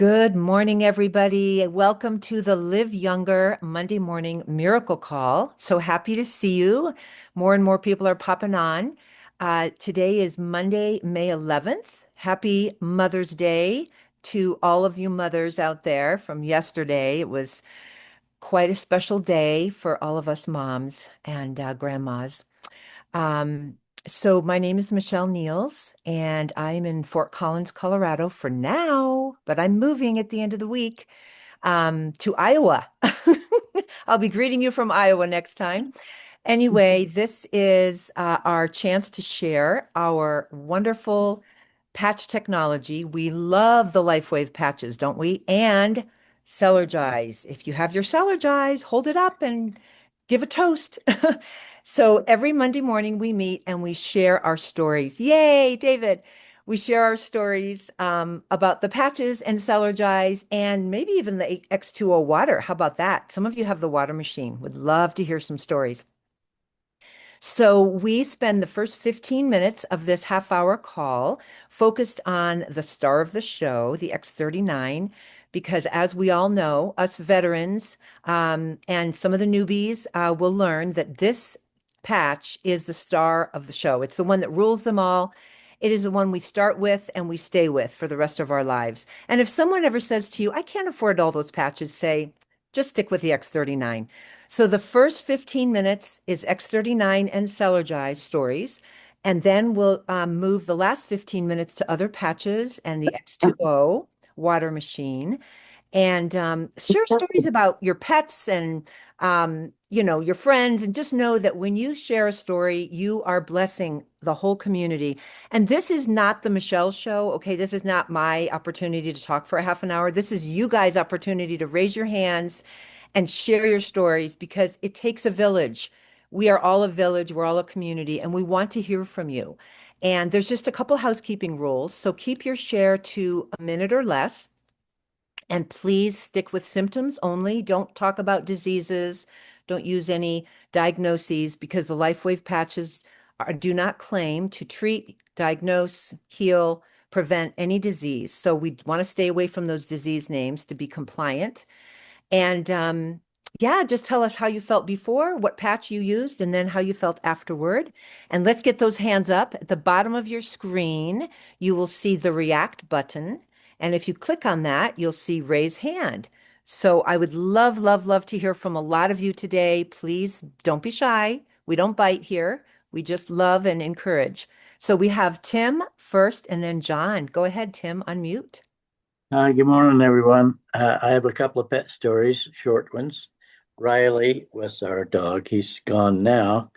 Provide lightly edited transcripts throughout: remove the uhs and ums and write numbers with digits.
Good morning, everybody. Welcome to the Live Younger Monday Morning Miracle Call. So happy to see you. More and more people are popping on. Today is Monday, May 11th. Happy Mother's Day to all of you mothers out there from yesterday. It was quite a special day for all of us moms and grandmas. Um, so my name is Michelle Niels, and I'm in Fort Collins, Colorado for now, but I'm moving at the end of the week to Iowa. I'll be greeting you from Iowa next time. Anyway, this is our chance to share our wonderful patch technology. We love the LifeWave patches, don't we? And Celergize. If you have your Celergize, hold it up and give a toast. So every Monday morning we meet and we share our stories. Yay, David. We share our stories about the patches and Celergize and maybe even the X2O water. How about that? Some of you have the water machine. Would love to hear some stories. So we spend the first 15 minutes of this half-hour call focused on the star of the show, the X39, because as we all know, us veterans and some of the newbies will learn that this patch is the star of the show. It's the one that rules them all. It is the one we start with and we stay with for the rest of our lives. And if someone ever says to you, I can't afford all those patches, say, just stick with the X39. So the first 15 minutes is X39 and Celergize stories. And then we'll move the last 15 minutes to other patches and the X2O water machine and share stories about your pets and your friends, and just know that when you share a story, you are blessing the whole community. And this is not the Michelle show. Okay, this is not my opportunity to talk for a half an hour. This is you guys' opportunity to raise your hands and share your stories because it takes a village. We are all a village, we're all a community, and we want to hear from you. And there's just a couple housekeeping rules. So keep your share to a minute or less. And please stick with symptoms only. Don't talk about diseases. Don't use any diagnoses because the LifeWave patches do not claim to treat, diagnose, heal, prevent any disease. So we want to stay away from those disease names to be compliant. And yeah, just tell us how you felt before, what patch you used, and then how you felt afterward. And let's get those hands up. At the bottom of your screen, you will see the React button. And if you click on that, you'll see raise hand. So I would love, love, love to hear from a lot of you today. Please don't be shy. We don't bite here. We just love and encourage. So we have Tim first and then John. Go ahead, Tim, unmute. Hi, good morning, everyone. I have a couple of pet stories, short ones. Riley was our dog. He's gone now,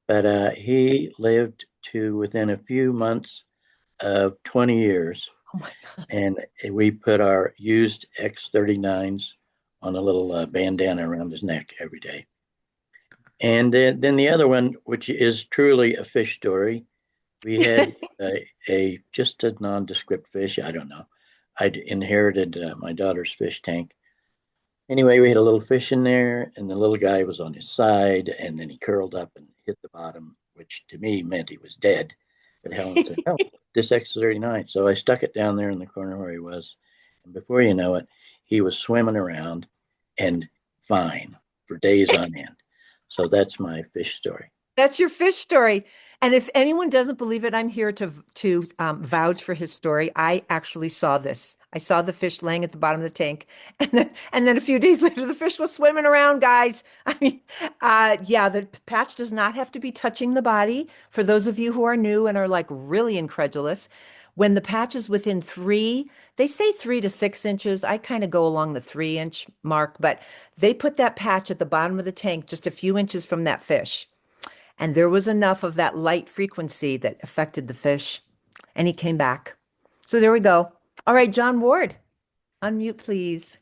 but he lived to within a few months of 20 years. Oh my, And we put our used X39s on a little bandana around his neck every day. And then the other one, which is truly a fish story, we had a just a nondescript fish. I don't know. I'd inherited my daughter's fish tank. Anyway, we had a little fish in there, and the little guy was on his side, and then he curled up and hit the bottom, which to me meant he was dead. But Helen said, "Oh, this X39." So I stuck it down there in the corner where he was, and before you know it, he was swimming around and fine for days on end. So that's my fish story. That's your fish story. And if anyone doesn't believe it, I'm here to vouch for his story. I actually saw this. I saw the fish laying at the bottom of the tank, and then a few days later, the fish was swimming around, guys. I mean, yeah, the patch does not have to be touching the body. For those of you who are new and are like really incredulous, when the patch is within three, they say 3 to 6 inches. I kind of go along the 3 inch mark, but they put that patch at the bottom of the tank just a few inches from that fish. And there was enough of that light frequency that affected the fish, and he came back. So there we go. All right, John Ward, unmute, please.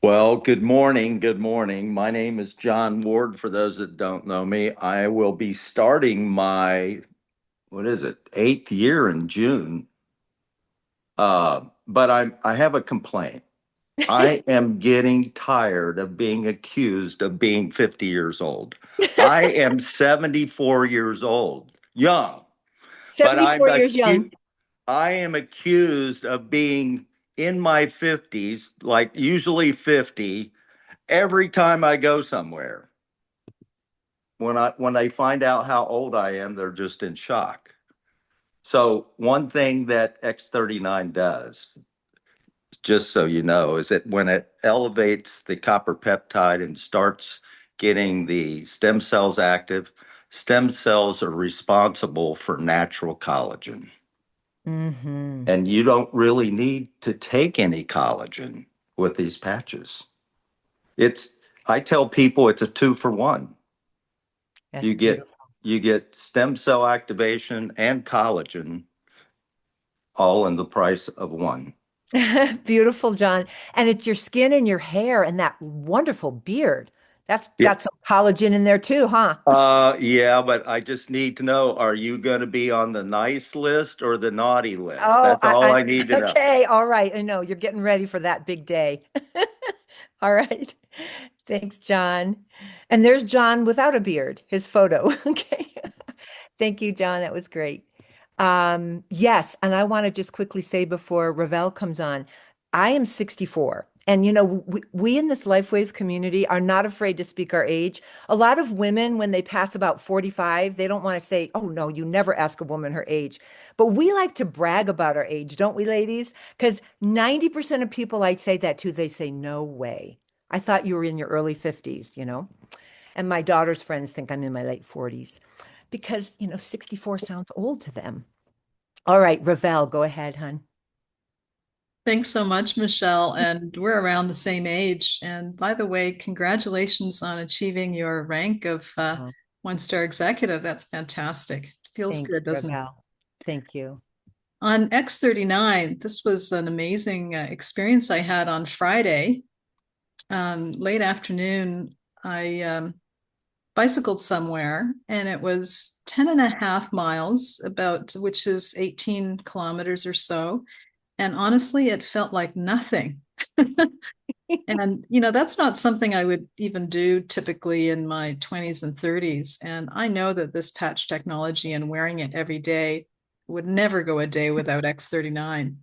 Well, good morning. Good morning. My name is John Ward. For those that don't know me, I will be starting my, what is it, eighth year in June. But I have a complaint. I am getting tired of being accused of being 50 years old. I am 74 years old, young, but 74 years young. I am accused of being in my 50s, like usually 50, every time I go somewhere. When they find out how old I am, they're just in shock. So one thing that X39 does, just so you know, is that when it elevates the copper peptide and starts getting the stem cells active, stem cells are responsible for natural collagen. Mm-hmm. And you don't really need to take any collagen with these patches. I tell people it's a 2-for-1. That's You get beautiful. you get stem cell activation and collagen all in the price of one. Beautiful, John. And it's your skin and your hair and that wonderful beard. That's Yeah. got some collagen in there too, huh? Yeah, but I just need to know, are you going to be on the nice list or the naughty list? Oh, That's all I need to know. okay. All right. I know you're getting ready for that big day. All right. Thanks, John. And there's John without a beard, his photo. Okay. Thank you, John. That was great. Yes, and I want to just quickly say before Ravel comes on, I am 64. And we in this LifeWave community are not afraid to speak our age. A lot of women, when they pass about 45, they don't want to say, oh no, you never ask a woman her age. But we like to brag about our age, don't we, ladies? Because 90% of people I say that to, they say, no way. I thought you were in your early 50s, And my daughter's friends think I'm in my late 40s because, 64 sounds old to them. All right, Ravel, go ahead, hon. Thanks so much, Michelle. And we're around the same age. And by the way, congratulations on achieving your rank of Oh, one-star executive. That's fantastic. Feels thanks, good, doesn't it? Ravel. Thank you. On X39, this was an amazing experience I had on Friday. Late afternoon, I bicycled somewhere and it was 10 and a half miles, which is 18 kilometers or so. And honestly, it felt like nothing. And, that's not something I would even do typically in my 20s and 30s. And I know that this patch technology and wearing it every day would never go a day without X39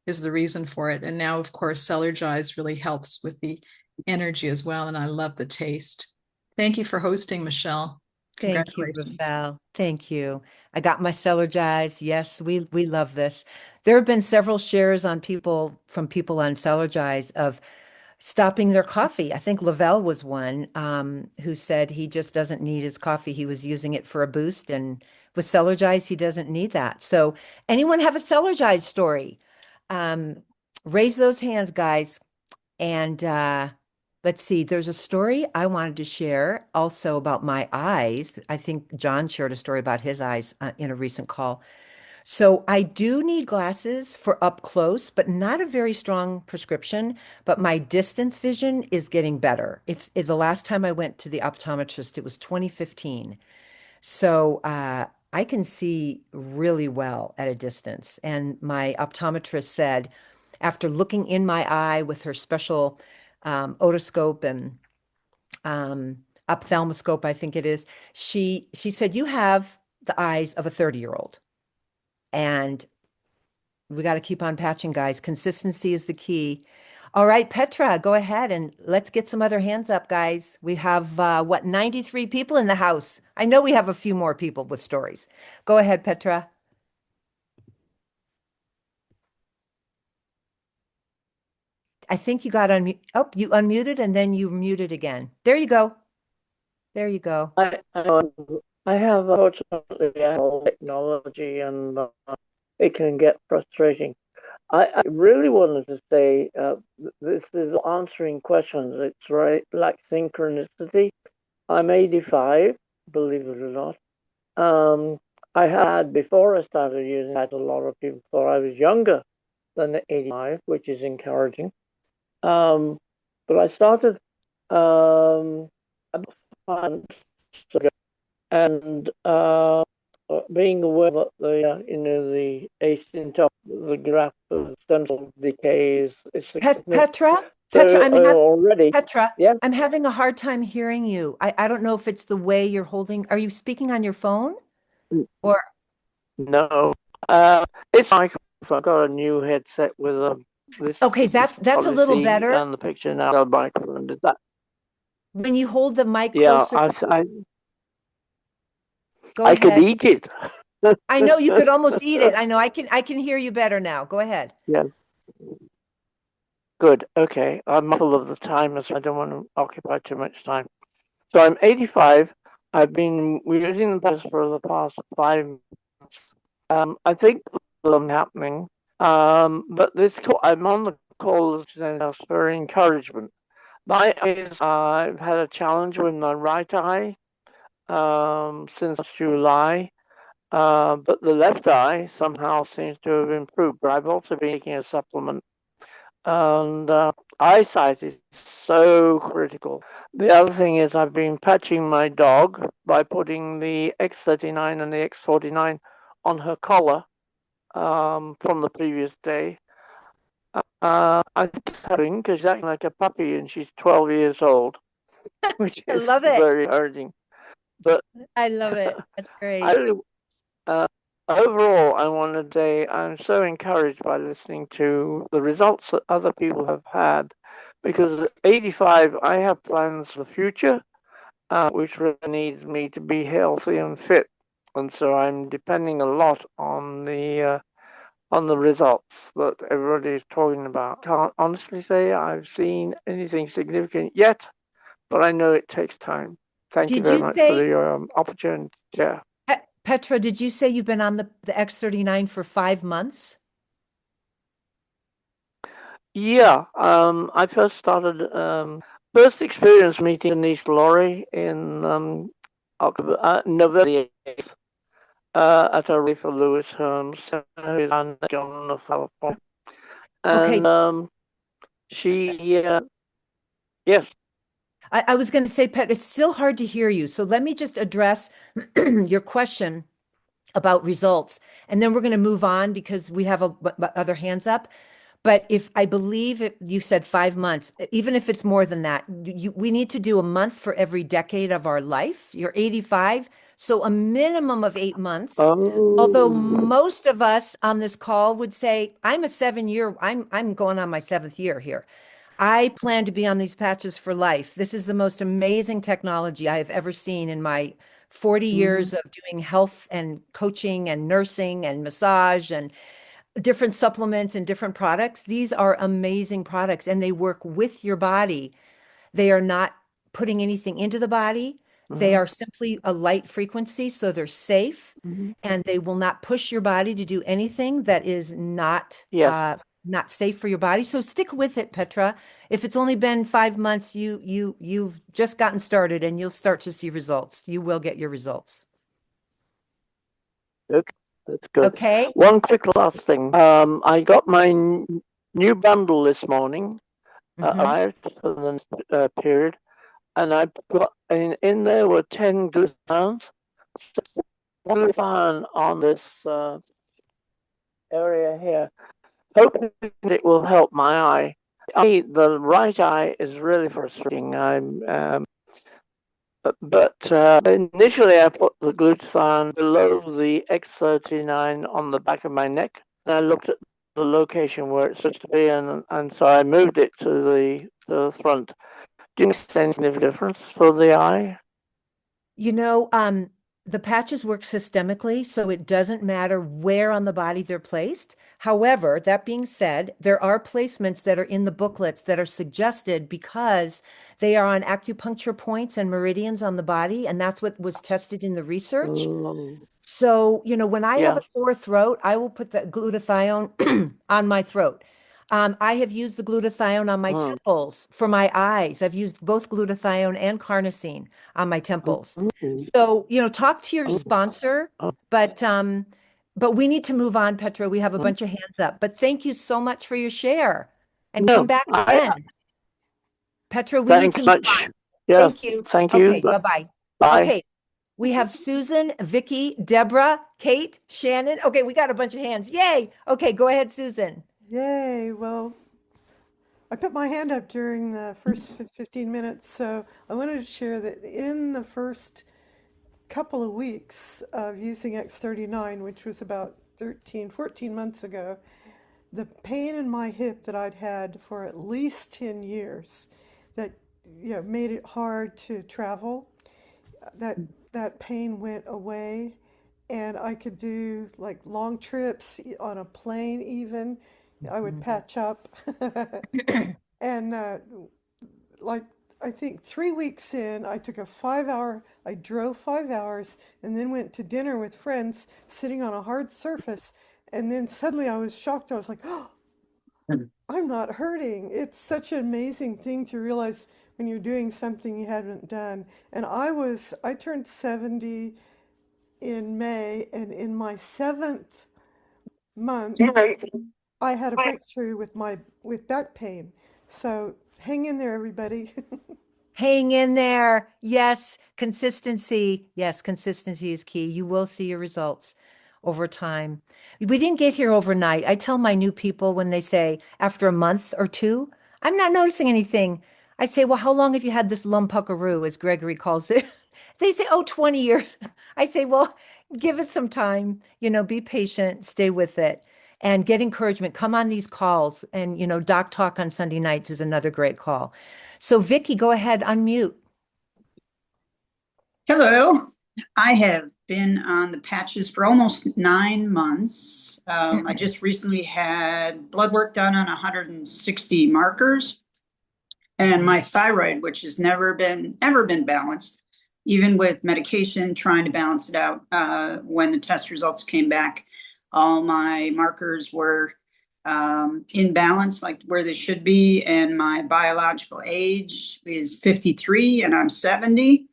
is the reason for it. And now, of course, Celergize really helps with the energy as well. And I love the taste. Thank you for hosting, Michelle. Thank you, Congratulations. Ravel. Thank you. I got my Celergize. Yes, we love this. There have been several shares on people on Celergize of stopping their coffee. I think Lavelle was one who said he just doesn't need his coffee. He was using it for a boost, and with Celergize, he doesn't need that. So, anyone have a Celergize story? Um, Raise those hands, guys. And let's see, there's a story I wanted to share also about my eyes. I think John shared a story about his eyes in a recent call. So I do need glasses for up close, but not a very strong prescription. But my distance vision is getting better. The last time I went to the optometrist, it was 2015. So I can see really well at a distance. And my optometrist said, after looking in my eye with her special otoscope and ophthalmoscope, I think it is, she said, you have the eyes of a 30-year-old. And we got to keep on patching, guys. Consistency is the key. All right, Petra, go ahead and let's get some other hands up, guys. We have 93 people in the house. I know we have a few more people with stories. Go ahead, Petra. I think you got unmute. Oh, you unmuted and then you muted again. There you go. There you go. I have unfortunately I have technology and it can get frustrating. I really wanted to say this is answering questions. It's right like synchronicity. I'm 85, believe it or not. I had before I started using it, a lot of people thought I was younger than 85, which is encouraging. But I started about 5 months ago, and being aware that the asymptotic, the graph of stem cell decay is Petra, so Petra, Petra, yeah, I'm having a hard time hearing you. I don't know if it's the way you're holding. Are you speaking on your phone or? no, it's like I've got a new headset with This Okay, that's a little policy better. and the picture now on the microphone. Did that? When you hold the mic Yeah, closer, go I could ahead. eat it. I know you could almost eat it. I know I can hear you better now. Go ahead. Yes. Good. Okay. I'm mindful of the time, as I don't want to occupy too much time. So I'm 85. I've been using this for the past 5 months. I think I'm happening. But this call, I'm on the call for encouragement. My eyes, I've had a challenge with my right eye since July. But the left eye somehow seems to have improved. But I've also been taking a supplement, and eyesight is so critical. The other thing is I've been patching my dog by putting the X39 and the X49 on her collar from the previous day. I think it's having because she's acting like a puppy and she's 12 years old, which I is love it. very encouraging. But I love it. That's great. I really, overall, I want to say I'm so encouraged by listening to the results that other people have had, because at 85, I have plans for the future, which really needs me to be healthy and fit, and so I'm depending a lot on the results that everybody is talking about. Can't honestly say I've seen anything significant yet, but I know it takes time. Thank you Did very you much for say, the opportunity. Yeah. Petra, did you say you've been on the X39 for 5 months? Yeah, I first started, first experience meeting Denise Laurie in October, November the 8th, at a rally for Lewis Holmes, who's on John of California. Okay. And she, yes. I was going to say, Pet, it's still hard to hear you. So let me just address your question about results. And then we're going to move on because we have other hands up. But if I believe you said 5 months, even if it's more than that, we need to do a month for every decade of our life. You're 85, so a minimum of 8 months. Although Oh, most of us on this call would say, I'm a 7 year, I'm going on my 7th year here. I plan to be on these patches for life. This is the most amazing technology I have ever seen in my 40 years of doing health and coaching and nursing and massage and different supplements and different products. These are amazing products and they work with your body. They are not putting anything into the body. They are simply a light frequency, so they're safe and they will not push your body to do anything that is yes. not safe for your body. So stick with it, Petra. If it's only been 5 months, you've just gotten started and you'll start to see results. You will get your results. Okay, that's good. Okay. One quick last thing. I got my new bundle this morning, arrived for the period, and I got in there were 10 glutams. Glutathione on this area here, hoping it will help my eye. The right eye is really frustrating. But initially I put the glutathione below the X39 on the back of my neck, and I looked at the location where it's supposed to be, and so I moved it to the front. Do you think any difference for the eye? You know, the patches work systemically, so it doesn't matter where on the body they're placed. However, that being said, there are placements that are in the booklets that are suggested because they are on acupuncture points and meridians on the body, and that's what was tested in the research. So, when I have Yeah. a sore throat, I will put the glutathione on my throat. I have used the glutathione on my temples for my eyes. I've used both glutathione and carnosine on my temples. So, talk to your sponsor, but we need to move on, Petra. We have a bunch of hands up. But thank you so much for your share and come back again. Petra, we need Thanks to move much. on. Yeah. Thank you. Thank you. Okay, bye-bye. Bye. Okay. We have Susan, Vicky, Deborah, Kate, Shannon. Okay, we got a bunch of hands. Yay. Okay, go ahead, Susan. Yay. Well, I put my hand up during the first 15 minutes, so I wanted to share that in the first couple of weeks of using X39, which was about 13, 14 months ago, the pain in my hip that I'd had for at least 10 years that made it hard to travel, that that pain went away, and I could do like long trips on a plane even. I would Mhm. patch up. And like I think 3 weeks in, I took a 5 hour, I drove 5 hours and then went to dinner with friends sitting on a hard surface. And then suddenly I was shocked. I was like, oh, I'm not hurting. It's such an amazing thing to realize when you're doing something you haven't done. And I turned 70 in May, and in my seventh month, I had a breakthrough with back pain. So hang in there, everybody. Hang in there. Yes, consistency. Yes, consistency is key. You will see your results over time. We didn't get here overnight. I tell my new people when they say after a month or two, I'm not noticing anything. I say, well, how long have you had this lumpuckaroo, as Gregory calls it? They say, oh, 20 years. I say, well, give it some time, be patient, stay with it, and get encouragement. Come on these calls. And, Doc Talk on Sunday nights is another great call. So, Vicky, go ahead, unmute. Hello. I have been on the patches for almost 9 months. I just recently had blood work done on 160 markers, and my thyroid, which has never been balanced, even with medication, trying to balance it out. When the test results came back, all my markers were in balance, like where they should be, and my biological age is 53, and I'm 70.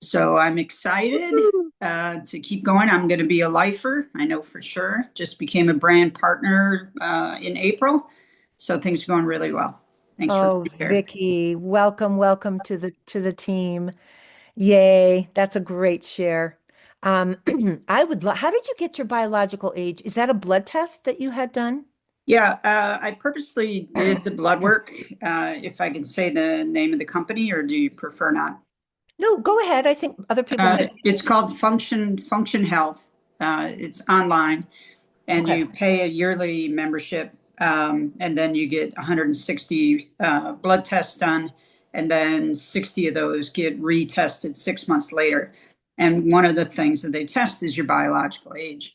So I'm excited to keep going. I'm going to be a lifer, I know for sure. Just became a brand partner in April, so things are going really well. Thanks for Oh, being here. Vicky, welcome to the team. Yay, that's a great share. Um, how did you get your biological age? Is that a blood test that you had done? Yeah, I purposely did the blood work. If I can say the name of the company, or do you prefer not? No, go ahead. I think other people might. It's called Function Health. It's online, and Okay. you pay a yearly membership, and then you get 160 blood tests done, and then 60 of those get retested 6 months later. And one of the things that they test is your biological age.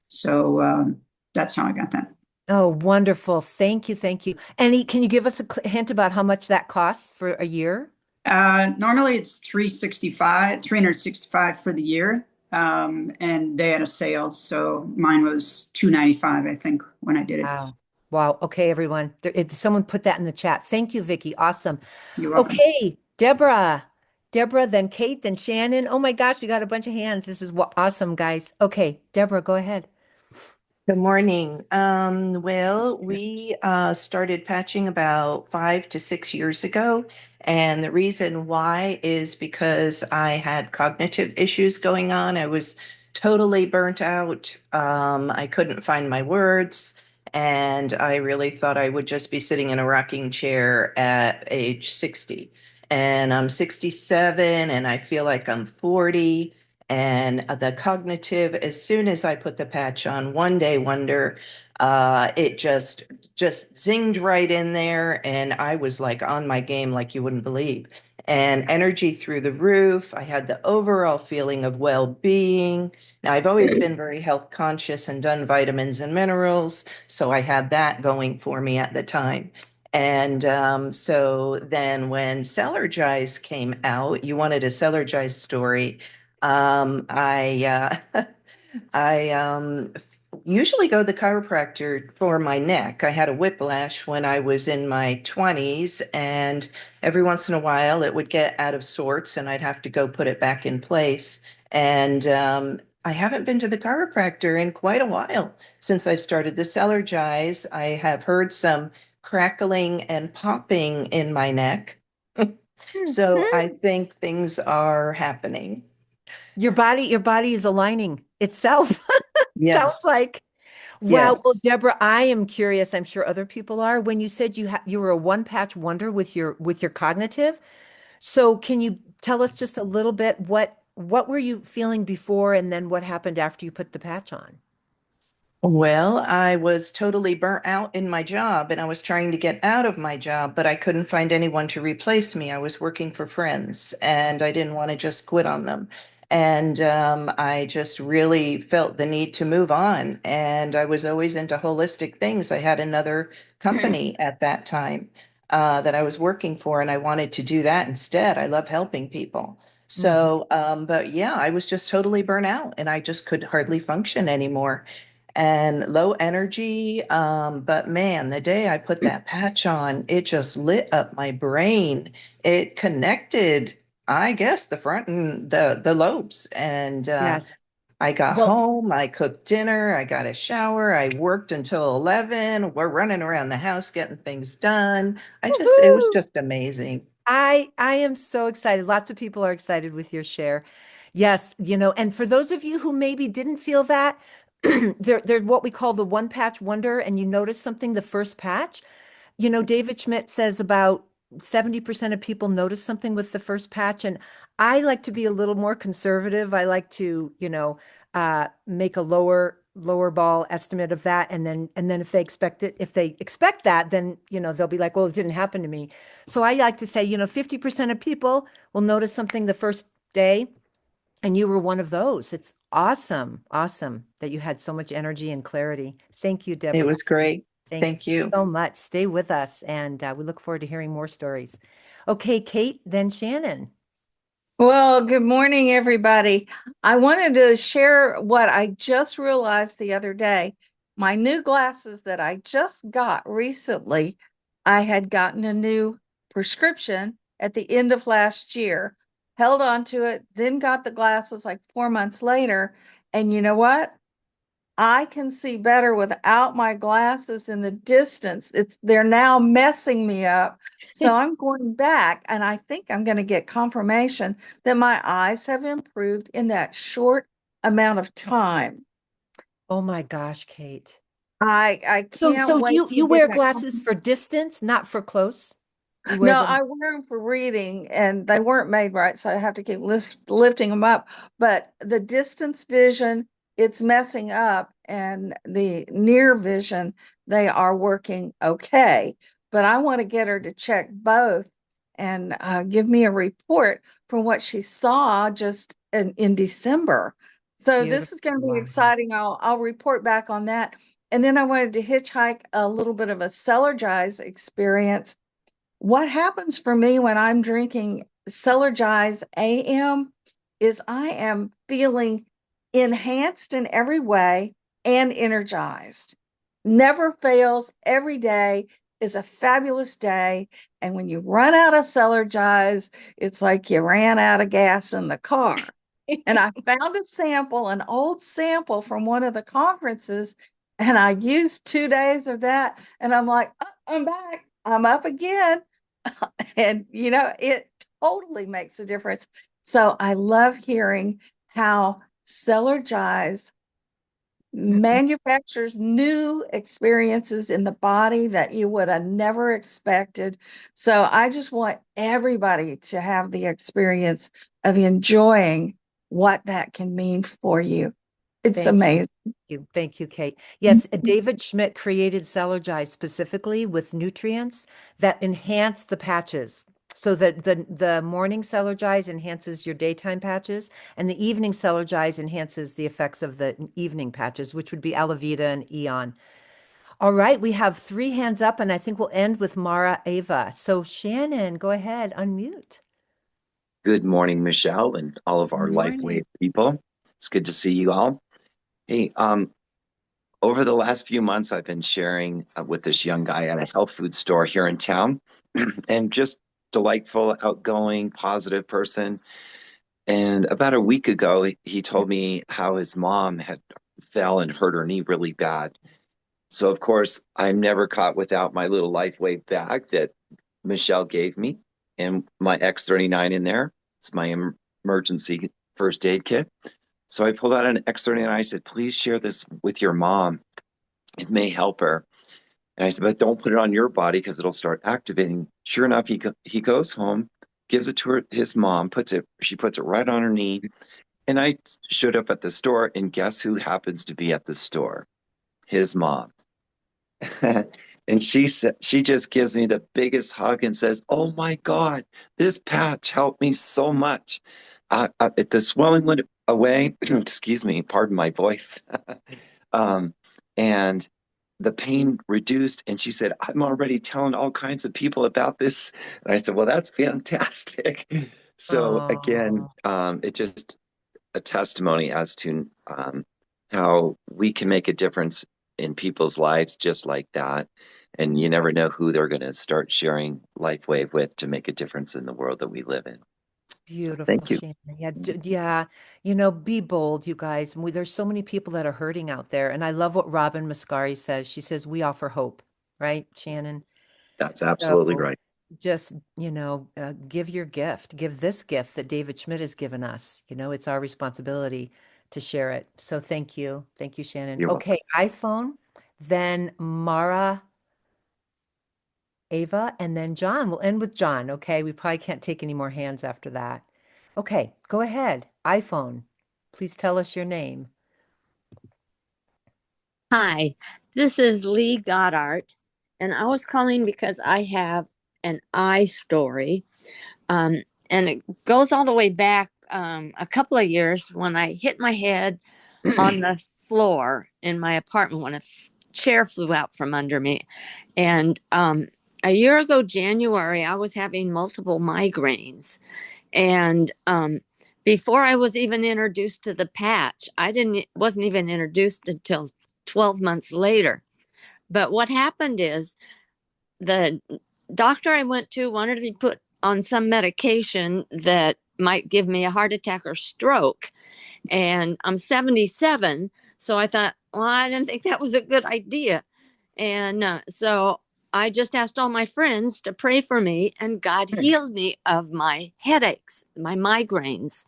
So that's how I got that. Oh, wonderful. Thank you. Thank you. And can you give us a hint about how much that costs for a year? Normally it's 365 for the year. And they had a sale, so mine was 295, I think, when I did it. Wow. Wow. Okay, everyone. Someone put that in the chat. Thank you, Vicky. Awesome. You're welcome. Okay, Deborah. Deborah, then Kate, then Shannon. Oh my gosh, we got a bunch of hands. This is awesome, guys. Okay, Deborah, go ahead. Good morning. Well, we started patching about 5 to 6 years ago. And the reason why is because I had cognitive issues going on. I was totally burnt out. I couldn't find my words. And I really thought I would just be sitting in a rocking chair at age 60. And I'm 67 and I feel like I'm 40. And the cognitive, as soon as I put the patch on, one day wonder, it just zinged right in there, and I was like on my game like you wouldn't believe. And energy through the roof. I had the overall feeling of well-being. Now, I've always been very health conscious and done vitamins and minerals, so I had that going for me at the time. And so then when Celergize came out, you wanted a Celergize story. I usually go to the chiropractor for my neck. I had a whiplash when I was in my 20s, and every once in a while it would get out of sorts, and I'd have to go put it back in place. And I haven't been to the chiropractor in quite a while since I've started the Celergize. I have heard some crackling and popping in my neck. So I think things are happening. Your body is aligning itself. Yes. Sounds like. Wow. Yes. Well, Deborah, I am curious. I'm sure other people are. When you said you were a one patch wonder with your cognitive. So can you tell us just a little bit what were you feeling before and then what happened after you put the patch on? Well, I was totally burnt out in my job and I was trying to get out of my job, but I couldn't find anyone to replace me. I was working for friends and I didn't want to just quit on them. And I just really felt the need to move on. And I was always into holistic things. I had another company at that time that I was working for, and I wanted to do that instead. I love helping people. So, but yeah, I was just totally burnt out and I just could hardly function anymore and low energy. But man, the day I put that patch on, it just lit up my brain. It connected, I guess, the front and the lobes. And Yes. I got Well, home, I cooked dinner, I got a shower, I worked until 11. We're running around the house getting things done. It was woohoo! just amazing. I am so excited. Lots of people are excited with your share. Yes, and for those of you who maybe didn't feel that, they're what we call the one patch wonder, and you notice something the first patch. David Schmidt says about 70% of people notice something with the first patch, and I like to be a little more conservative. I like to, make a lower ball estimate of that, and then if they expect that, then they'll be like, well, it didn't happen to me. So I like to say, 50% of people will notice something the first day, and you were one of those. It's awesome, awesome that you had so much energy and clarity. Thank you, It Deborah. was great. Thank Thank you you. so much. Stay with us, and we look forward to hearing more stories. Okay, Kate, then Shannon. Well, good morning, everybody. I wanted to share what I just realized the other day. My new glasses that I just got recently, I had gotten a new prescription at the end of last year, held on to it, then got the glasses like 4 months later. And you know what? I can see better without my glasses in the distance. They're now messing me up. So I'm going back and I think I'm going to get confirmation that my eyes have improved in that short amount of time. Oh my gosh, Kate. I So, can't so wait you to you get wear that glasses for distance, not for close. You wear No, them. I wear them for reading and they weren't made right, so I have to keep lifting them up. But the distance vision, it's messing up, and the near vision, they are working okay. But I want to get her to check both and give me a report from what she saw just in December. So this Beautiful. is going to be Wow. exciting. I'll report back on that. And then I wanted to hitchhike a little bit of a Celergize experience. What happens for me when I'm drinking Celergize AM is I am feeling enhanced in every way and energized. Never fails. Every day is a fabulous day. And when you run out of Celergize, it's like you ran out of gas in the car. And I found a sample, an old sample from one of the conferences, and I used 2 days of that. And I'm like, oh, I'm back. I'm up again. And, it totally makes a difference. So I love hearing how Celergize manufactures new experiences in the body that you would have never expected. So I just want everybody to have the experience of enjoying what that can mean for you. It's Thank you. amazing. Thank you, Kate. Yes, David Schmidt created Celergize specifically with nutrients that enhance the patches. So that the morning Celergize enhances your daytime patches, and the evening Celergize enhances the effects of the evening patches, which would be Alavita and Eon. All right, we have three hands up, and I think we'll end with Mara Ava. So Shannon, go ahead, unmute. Good morning, Michelle, and all of our Morning. LifeWave people. It's good to see you all. Hey, over the last few months, I've been sharing with this young guy at a health food store here in town, and just delightful, outgoing, positive person. And about a week ago, he told me how his mom had fell and hurt her knee really bad. So, of course, I'm never caught without my little LifeWave bag that Michelle gave me and my X39 in there. It's my emergency first aid kit. So I pulled out an X39. I said, please share this with your mom. It may help her. And I said, but don't put it on your body because it'll start activating. Sure enough, he goes home, gives it to his mom, she puts it right on her knee. And I showed up at the store, and guess who happens to be at the store? his mom. And she just gives me the biggest hug and says, "Oh my God, this patch helped me so much. The swelling went away." Excuse me, pardon my voice. And the pain reduced. And she said, "I'm already telling all kinds of people about this." And I said, "Well, that's fantastic." So again, it just a testimony as to how we can make a difference in people's lives just like that. And you never know who they're going to start sharing LifeWave with to make a difference in the world that we live in. Beautiful, Thank you. Shannon. Yeah, yeah. Be bold, you guys. There's so many people that are hurting out there. And I love what Robin Mascari says. She says, we offer hope, right, Shannon? That's absolutely So right. just, give your gift, give this gift that David Schmidt has given us. It's our responsibility to share it. So thank you. Thank you, Shannon. You're welcome. Okay, iPhone, then Mara, Ava, and then John. We'll end with John. Okay, we probably can't take any more hands after that. Okay, go ahead. iPhone, please tell us your name. Hi, this is Lee Goddard, and I was calling because I have an eye story. And it goes all the way back a couple of years when I hit my head on the floor in my apartment when a chair flew out from under me. And a year ago, January, I was having multiple migraines. And before I was even introduced to the patch, wasn't even introduced until 12 months later. But what happened is the doctor I went to wanted to be put on some medication that might give me a heart attack or stroke. And I'm 77. So I thought, well, I didn't think that was a good idea. And so I just asked all my friends to pray for me, and God healed me of my headaches, my migraines.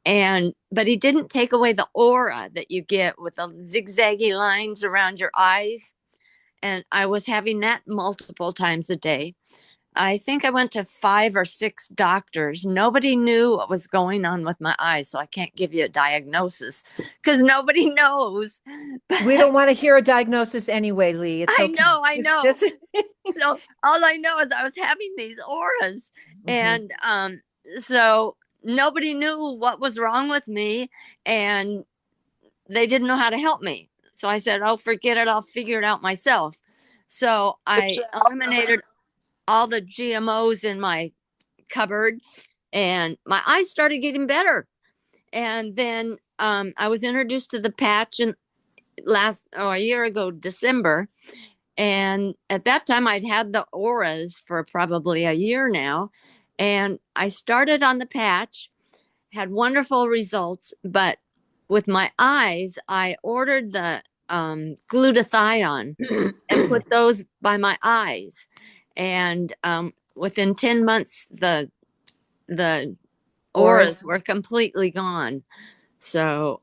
But he didn't take away the aura that you get with the zigzaggy lines around your eyes. And I was having that multiple times a day. I think I went to 5 or 6 doctors. Nobody knew what was going on with my eyes, so I can't give you a diagnosis because nobody knows. We don't want to hear a diagnosis anyway, Lee. It's okay. I know. So all I know is I was having these auras, and so nobody knew what was wrong with me, and they didn't know how to help me. So I said, "Oh, forget it. I'll figure it out myself." So I eliminated all the GMOs in my cupboard, and my eyes started getting better. And then I was introduced to the patch a year ago, December. And at that time, I'd had the auras for probably a year now. And I started on the patch, had wonderful results. But with my eyes, I ordered the glutathione and put those by my eyes. And within 10 months, the auras were completely gone. So,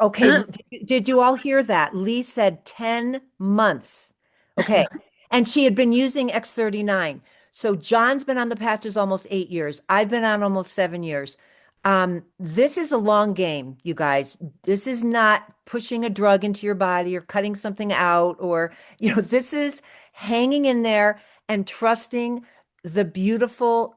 okay. Did you all hear that? Lee said 10 months. Okay. And she had been using X39. So John's been on the patches almost 8 years. I've been on almost 7 years. This is a long game, you guys. This is not pushing a drug into your body or cutting something out, or, this is hanging in there and trusting the beautiful,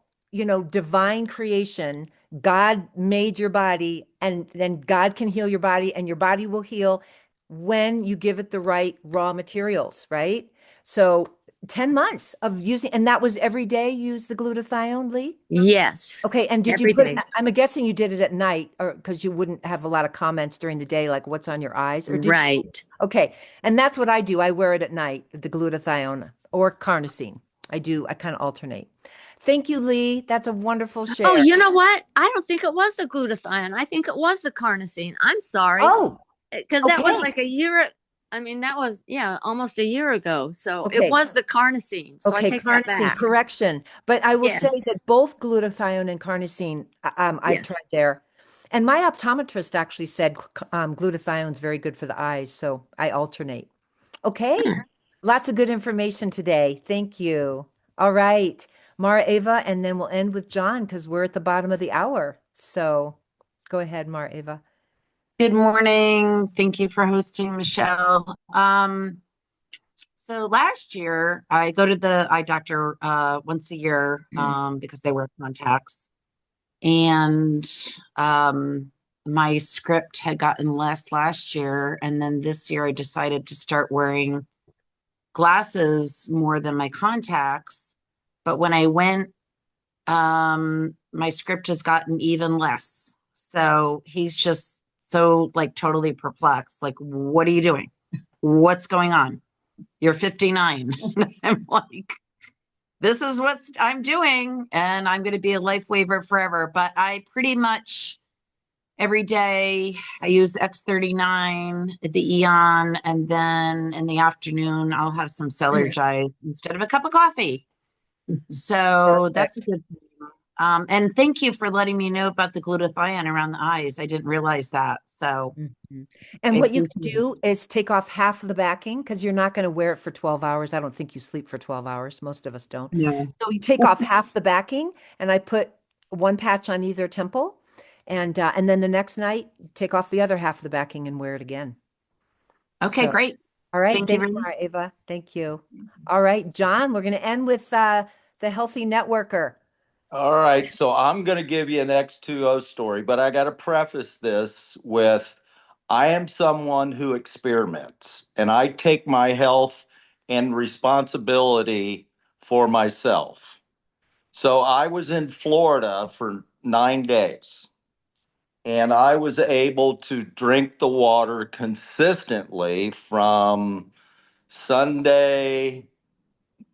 divine creation. God made your body, and then God can heal your body, and your body will heal when you give it the right raw materials, right? So 10 months of using, and that was every day use the glutathione, Lee? yes. Okay. And did you put, I'm guessing you did it at night, or because you wouldn't have a lot of comments during the day, like what's on your eyes, or did right. Okay. And that's what I do. I wear it at night, the glutathione or carnosine. I kind of alternate. Thank you, Lee. That's a wonderful share. Oh, you know what? I don't think it was the glutathione. I think it was the carnosine. I'm sorry. Oh, because that was like a year. I mean, that was, almost a year ago. So Okay. it was the carnosine. So I take that carnosine, back. correction. But I will say Yes. that both glutathione and carnosine, I've Yes. tried there. And my optometrist actually said glutathione is very good for the eyes. So I alternate. Okay. Lots of good information today. Thank you. All right. Mara, Ava, and then we'll end with John because we're at the bottom of the hour. So go ahead, Mara, Ava. Good morning. Thank you for hosting, Michelle. So last year I go to the eye doctor once a year because they wear contacts, and my script had gotten less last year, and then this year I decided to start wearing glasses more than my contacts. But when I went, my script has gotten even less. So he's just so like totally perplexed. Like, what are you doing? What's going on? You're 59. I'm like, this is what I'm doing, and I'm going to be a life waiver forever. But I pretty much every day I use X39 at the Eon, and then in the afternoon I'll have some Celergi instead of a cup of coffee. So that's a Perfect. good thing. And thank you for letting me know about the glutathione around the eyes. I didn't realize that. So Mhm. I And what you can appreciate it. do is take off half of the backing because you're not going to wear it for 12 hours. I don't think you sleep for 12 hours. Most of us don't. Yeah. So you take off half the backing, and I put one patch on either temple, and then the next night take off the other half of the backing and wear it again. Okay, So, great. all right. Thank you Thanks, very much. Mara Ava. Thank you. All right, John, we're going to end with the healthy networker. All right, so I'm going to give you an X2O story, but I got to preface this with I am someone who experiments, and I take my health and responsibility for myself. So I was in Florida for 9 days, and I was able to drink the water consistently from Sunday,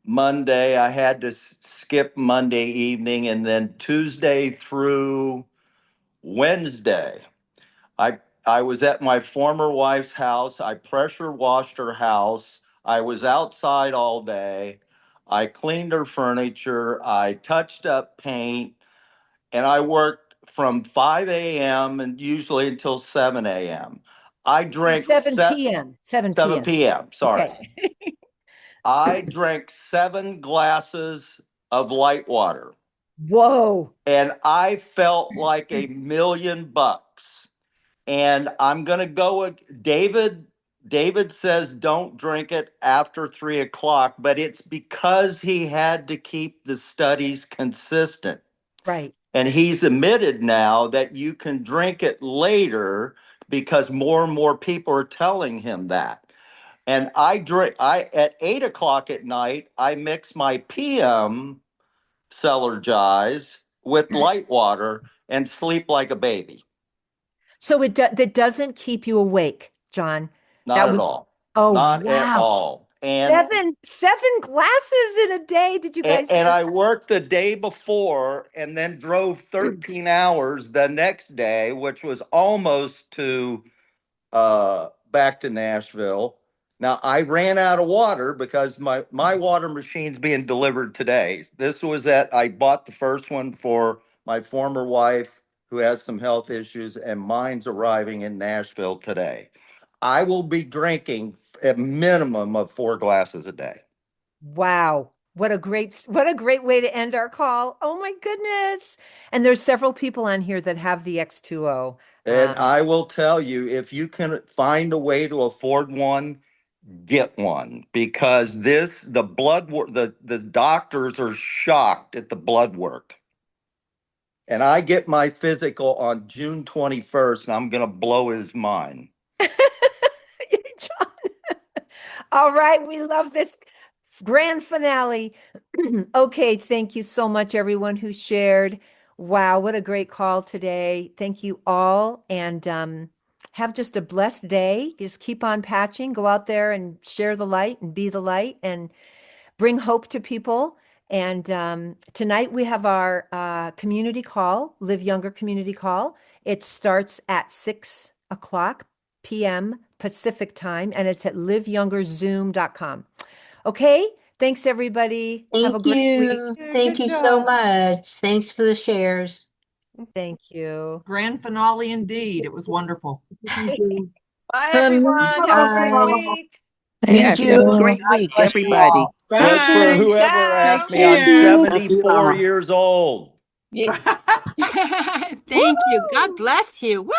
Monday. I had to skip Monday evening, and then Tuesday through Wednesday. I was at my former wife's house. I pressure washed her house. I was outside all day. I cleaned her furniture. I touched up paint, and I worked from 5 a.m. and usually until 7 a.m. I drank 7 p.m. 7 7 p.m. p.m. Sorry. Okay. I drank 7 glasses of light water, Whoa. and I felt like $1,000,000. And I'm going to go with David. David says don't drink it after 3 o'clock, but it's because he had to keep the studies consistent. Right. And he's admitted now that you can drink it later because more and more people are telling him that. And I at 8 o'clock at night, I mix my PM Celergize with light water and sleep like a baby. So that doesn't keep you awake, John. Not That at would, all. oh Not at wow. all. And Seven glasses in a day. Did you guys and hear I worked the day before and then drove 13 hours the next day, which was almost to back to Nashville. Now I ran out of water because my water machine's being delivered today. I bought the first one for my former wife who has some health issues, and mine's arriving in Nashville today. I will be drinking a minimum of 4 glasses a day. Wow. What a great way to end our call. Oh my goodness. And there's several people on here that have the X2O. And I will tell you, if you can find a way to afford one, get one, because the blood work, the doctors are shocked at the blood work. And I get my physical on June 21st, and I'm going to blow his mind. John. All right, we love this grand finale. Okay, thank you so much, everyone who shared. Wow, what a great call today. Thank you all, and have just a blessed day. Just keep on patching, go out there and share the light and be the light and bring hope to people. And tonight we have our community call, Live Younger community call. It starts at 6 o'clock p.m. Pacific time, and it's at liveyoungerzoom.com. Okay, thanks everybody. Have a Thank great week. you. Yeah, Thank good you so job. much. Thanks for the shares. Thank you. Grand finale indeed. It was wonderful. Bye, everyone. Have a great Bye. week. Thank Yes, have a you. great God week, bless you everybody. all. Just for Bye. whoever asked me, I'm Ciao. 74 years old. Yeah. Thank you. God bless you. Woo!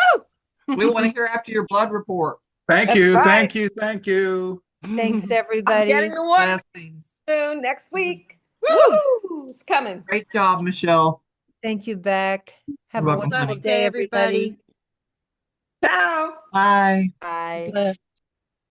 We want to hear after your blood report. Thank That's you, right. thank you, thank you. Thanks, I'm everybody. getting the one Blessings. soon next week. Woo! It's coming. Great job, Michelle. Thank you, Beck. Have You're a welcome, wonderful honey. day, everybody. Ciao. Bye. Bye. Bless.